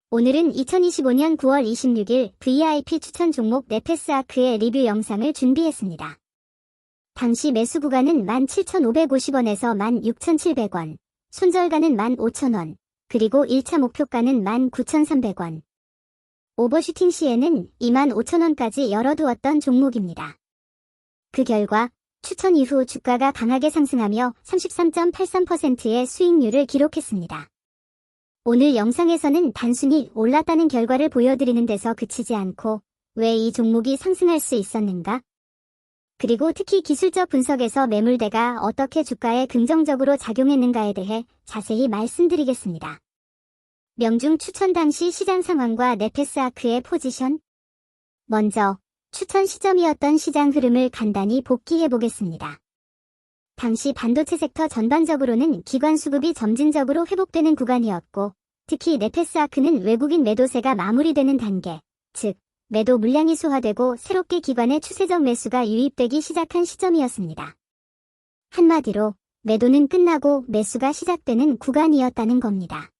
오늘은 2025년 9월 26일 VIP 추천 종목 네페스아크의 리뷰 영상을 준비했습니다. 당시 매수 구간은 17,550원에서 16,700원, 손절가는 15,000원, 그리고 1차 목표가는 19,300원. 오버슈팅 시에는 25,000원까지 열어두었던 종목입니다. 그 결과 추천 이후 주가가 강하게 상승하며 33.83%의 수익률을 기록했습니다. 오늘 영상에서는 단순히 올랐다는 결과를 보여드리는 데서 그치지 않고 왜 이 종목이 상승할 수 있었는가? 그리고 특히 기술적 분석에서 매물대가 어떻게 주가에 긍정적으로 작용했는가에 대해 자세히 말씀드리겠습니다. 명중 추천 당시 시장 상황과 네페스아크의 포지션. 먼저 추천 시점이었던 시장 흐름을 간단히 복기해 보겠습니다. 당시 반도체 섹터 전반적으로는 기관 수급이 점진적으로 회복되는 구간이었고, 특히 네페스아크는 외국인 매도세가 마무리되는 단계, 즉 매도 물량이 소화되고 새롭게 기관의 추세적 매수가 유입되기 시작한 시점이었습니다. 한마디로 매도는 끝나고 매수가 시작되는 구간이었다는 겁니다.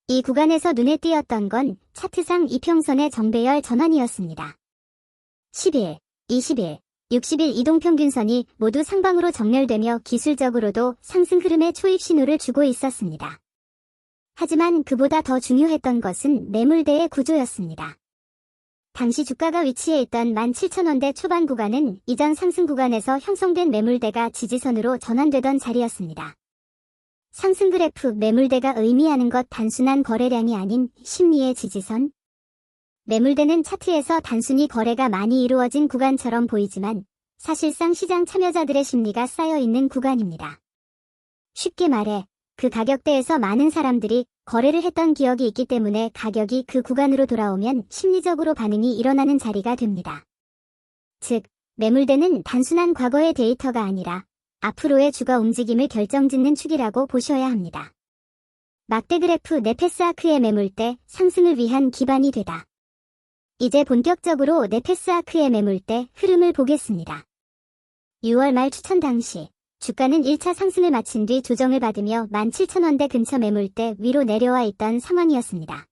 이 구간에서 눈에 띄었던 건 차트상 이평선의 정배열 전환이었습니다. 10일, 20일, 60일 이동평균선이 모두 상방으로 정렬되며 기술적으로도 상승 흐름의 초입 신호를 주고 있었습니다. 하지만 그보다 더 중요했던 것은 매물대의 구조였습니다. 당시 주가가 위치해 있던 17,000원대 초반 구간은 이전 상승 구간에서 형성된 매물대가 지지선으로 전환되던 자리였습니다. 상승 그래프 매물대가 의미하는 것 단순한 거래량이 아닌 심리의 지지선. 매물대는 차트에서 단순히 거래가 많이 이루어진 구간처럼 보이지만 사실상 시장 참여자들의 심리가 쌓여있는 구간입니다. 쉽게 말해 그 가격대에서 많은 사람들이 거래를 했던 기억이 있기 때문에 가격이 그 구간으로 돌아오면 심리적으로 반응이 일어나는 자리가 됩니다. 즉, 매물대는 단순한 과거의 데이터가 아니라 앞으로의 주가 움직임을 결정짓는 축이라고 보셔야 합니다. 막대 그래프 네페스아크의 매물대 상승을 위한 기반이 되다. 이제 본격적으로 네페스아크의 매물대 흐름을 보겠습니다. 6월 말 추천 당시 주가는 1차 상승을 마친 뒤 조정을 받으며 17,000원대 근처 매물대 위로 내려와 있던 상황이었습니다.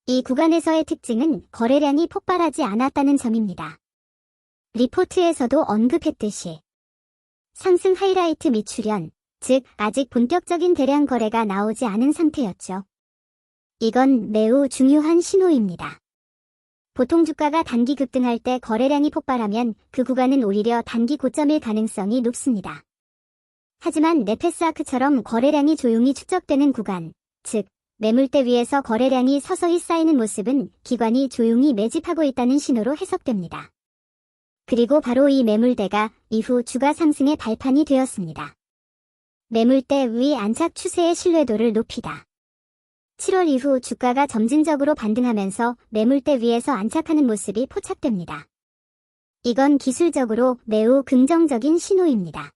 이 구간에서의 특징은 거래량이 폭발하지 않았다는 점입니다. 리포트에서도 언급했듯이 상승 하이라이트 미출현, 즉 아직 본격적인 대량 거래가 나오지 않은 상태였죠. 이건 매우 중요한 신호입니다. 보통 주가가 단기 급등할 때 거래량이 폭발하면 그 구간은 오히려 단기 고점일 가능성이 높습니다. 하지만 네페스아크처럼 거래량이 조용히 축적되는 구간, 즉 매물대 위에서 거래량이 서서히 쌓이는 모습은 기관이 조용히 매집하고 있다는 신호로 해석됩니다. 그리고 바로 이 매물대가 이후 주가 상승의 발판이 되었습니다. 매물대 위 안착 추세의 신뢰도를 높이다. 7월 이후 주가가 점진적으로 반등하면서 매물대 위에서 안착하는 모습이 포착됩니다. 이건 기술적으로 매우 긍정적인 신호입니다.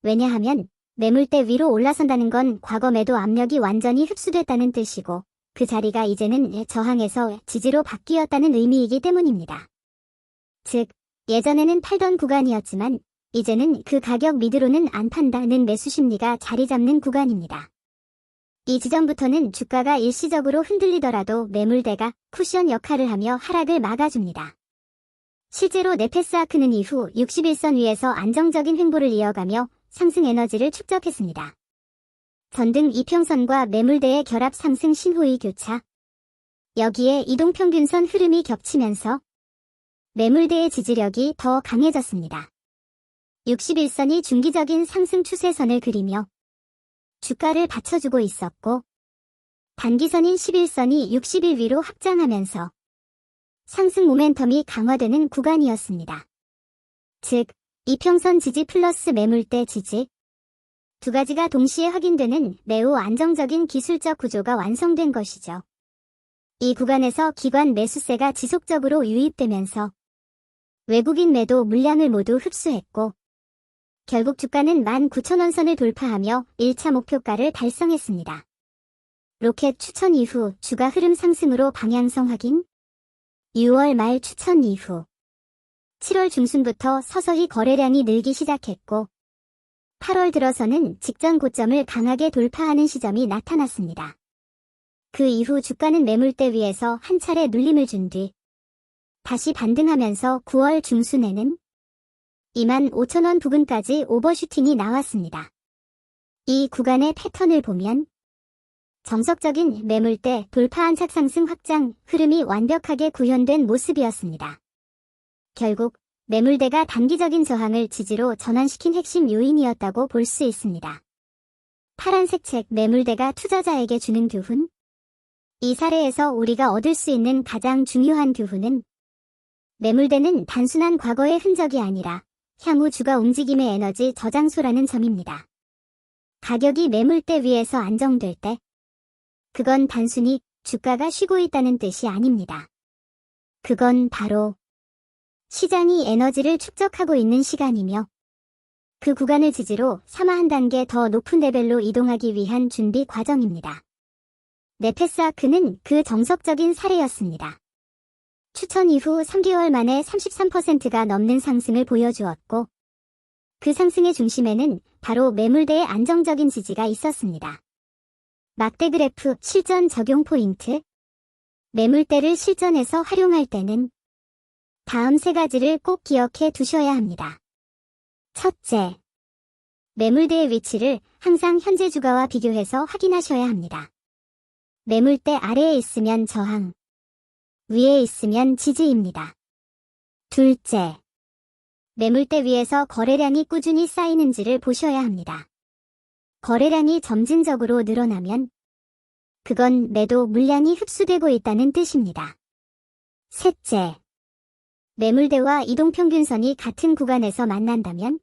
왜냐하면 매물대 위로 올라선다는 건 과거 매도 압력이 완전히 흡수됐다는 뜻이고 그 자리가 이제는 저항에서 지지로 바뀌었다는 의미이기 때문입니다. 즉, 예전에는 팔던 구간이었지만 이제는 그 가격 미드로는 안 판다는 매수 심리가 자리 잡는 구간입니다. 이 지점부터는 주가가 일시적으로 흔들리더라도 매물대가 쿠션 역할을 하며 하락을 막아줍니다. 실제로 네페스아크는 이후 61선 위에서 안정적인 횡보를 이어가며 상승 에너지를 축적했습니다. 전등 이평선과 매물대의 결합 상승 신호의 교차. 여기에 이동평균선 흐름이 겹치면서 매물대의 지지력이 더 강해졌습니다. 61선이 중기적인 상승 추세선을 그리며 주가를 받쳐주고 있었고 단기선인 11선이 60일 위로 확장하면서 상승 모멘텀이 강화되는 구간이었습니다. 즉, 이평선 지지 플러스 매물대 지지 두 가지가 동시에 확인되는 매우 안정적인 기술적 구조가 완성된 것이죠. 이 구간에서 기관 매수세가 지속적으로 유입되면서 외국인 매도 물량을 모두 흡수했고 결국 주가는 19,000원 선을 돌파하며 1차 목표가를 달성했습니다. 로켓 추천 이후 주가 흐름 상승으로 방향성 확인. 6월 말 추천 이후 7월 중순부터 서서히 거래량이 늘기 시작했고 8월 들어서는 직전 고점을 강하게 돌파하는 시점이 나타났습니다. 그 이후 주가는 매물대 위에서 한 차례 눌림을 준 뒤 다시 반등하면서 9월 중순에는 25,000원 부근까지 오버슈팅이 나왔습니다. 이 구간의 패턴을 보면 정석적인 매물대 돌파 안착 상승 확장 흐름이 완벽하게 구현된 모습이었습니다. 결국 매물대가 단기적인 저항을 지지로 전환시킨 핵심 요인이었다고 볼 수 있습니다. 파란색 책 매물대가 투자자에게 주는 교훈. 이 사례에서 우리가 얻을 수 있는 가장 중요한 교훈은 매물대는 단순한 과거의 흔적이 아니라 향후 주가 움직임의 에너지 저장소라는 점입니다. 가격이 매물대 위에서 안정될 때 그건 단순히 주가가 쉬고 있다는 뜻이 아닙니다. 그건 바로 시장이 에너지를 축적하고 있는 시간이며 그 구간을 지지로 삼아 한 단계 더 높은 레벨로 이동하기 위한 준비 과정입니다. 네페스아크는 그 정석적인 사례였습니다. 추천 이후 3개월 만에 33%가 넘는 상승을 보여주었고 그 상승의 중심에는 바로 매물대의 안정적인 지지가 있었습니다. 막대 그래프 실전 적용 포인트. 매물대를 실전에서 활용할 때는 다음 세 가지를 꼭 기억해 두셔야 합니다. 첫째, 매물대의 위치를 항상 현재 주가와 비교해서 확인하셔야 합니다. 매물대 아래에 있으면 저항, 위에 있으면 지지입니다. 둘째, 매물대 위에서 거래량이 꾸준히 쌓이는지를 보셔야 합니다. 거래량이 점진적으로 늘어나면 그건 매도 물량이 흡수되고 있다는 뜻입니다. 셋째, 매물대와 이동평균선이 같은 구간에서 만난다면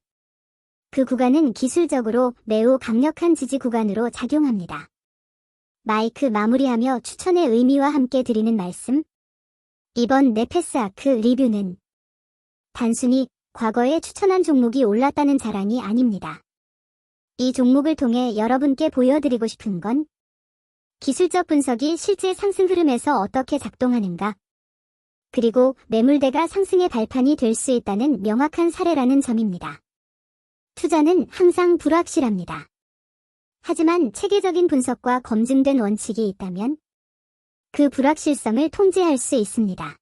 그 구간은 기술적으로 매우 강력한 지지 구간으로 작용합니다. 마이크 마무리하며 추천의 의미와 함께 드리는 말씀. 이번 네페스아크 리뷰는 단순히 과거에 추천한 종목이 올랐다는 자랑이 아닙니다. 이 종목을 통해 여러분께 보여드리고 싶은 건 기술적 분석이 실제 상승 흐름에서 어떻게 작동하는가, 그리고 매물대가 상승의 발판이 될 수 있다는 명확한 사례라는 점입니다. 투자는 항상 불확실합니다. 하지만 체계적인 분석과 검증된 원칙이 있다면 그 불확실성을 통제할 수 있습니다.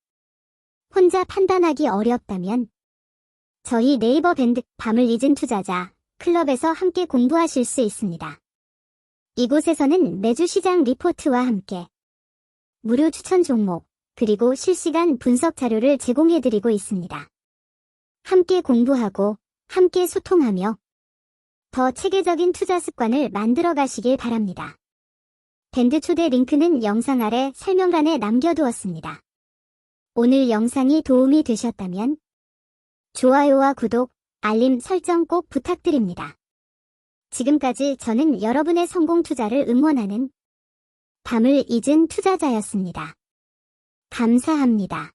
혼자 판단하기 어렵다면 저희 네이버 밴드 밤을 잊은 투자자 클럽에서 함께 공부하실 수 있습니다. 이곳에서는 매주 시장 리포트와 함께 무료 추천 종목, 그리고 실시간 분석 자료를 제공해드리고 있습니다. 함께 공부하고 함께 소통하며 더 체계적인 투자 습관을 만들어 가시길 바랍니다. 밴드 초대 링크는 영상 아래 설명란에 남겨두었습니다. 오늘 영상이 도움이 되셨다면 좋아요와 구독, 알림 설정 꼭 부탁드립니다. 지금까지 저는 여러분의 성공 투자를 응원하는 밤을 잊은 투자자였습니다. 감사합니다.